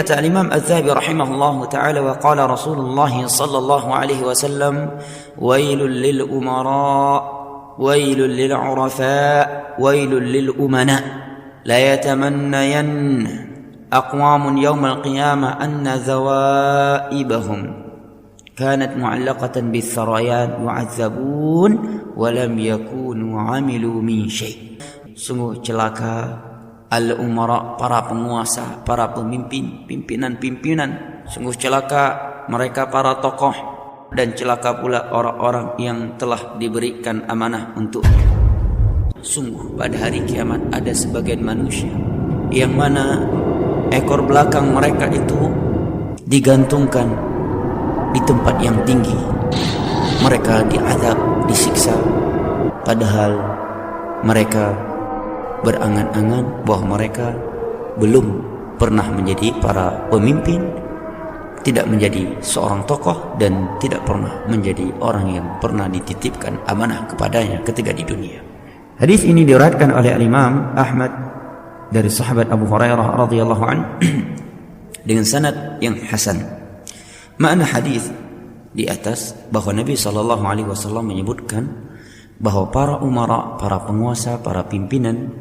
kata Imam Az-Zahabi rahimahullahu taala, wa qala Rasulullah sallallahu alaihi wasallam, wailul lil umara, wailul lil urafa, wailul lil umana, la yatamannayan aqwamun yawmal qiyamah anna zawaibahum kanat mu'allaqatan bis-sarayan yu'adzabun wa lam yakunu 'amilu min syai'. Sungguh celaka al-umara, para penguasa, para pemimpin, pimpinan. Sungguh celaka mereka para tokoh, dan celaka pula orang-orang yang telah diberikan amanah untuknya. Sungguh pada hari kiamat ada sebagian manusia yang mana ekor belakang mereka itu digantungkan di tempat yang tinggi. Mereka diazab, disiksa, padahal mereka berangan-angan bahwa mereka belum pernah menjadi para pemimpin, tidak menjadi seorang tokoh, dan tidak pernah menjadi orang yang pernah dititipkan amanah kepadanya ketika di dunia. Hadis ini diriwayatkan oleh Imam Ahmad dari sahabat Abu Hurairah radhiyallahu anhu dengan sanad yang hasan. Makna hadis di atas bahwa Nabi sallallahu alaihi wasallam menyebutkan bahwa para umara, para penguasa, para pimpinan,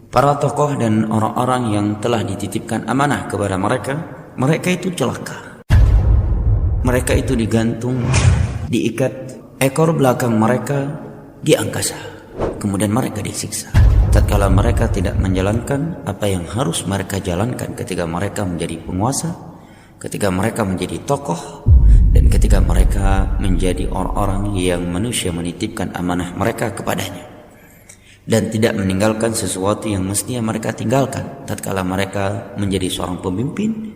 para tokoh dan orang-orang yang telah dititipkan amanah kepada mereka itu celaka. Mereka itu digantung, diikat ekor belakang mereka di angkasa, kemudian mereka disiksa tatkala mereka tidak menjalankan apa yang harus mereka jalankan ketika mereka menjadi penguasa, ketika mereka menjadi tokoh, dan ketika mereka menjadi orang-orang yang manusia menitipkan amanah mereka kepadanya, dan tidak meninggalkan sesuatu yang mestinya mereka tinggalkan tatkala mereka menjadi seorang pemimpin,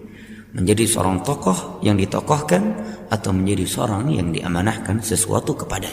menjadi seorang tokoh yang ditokohkan, atau menjadi seorang yang diamanahkan sesuatu kepadanya.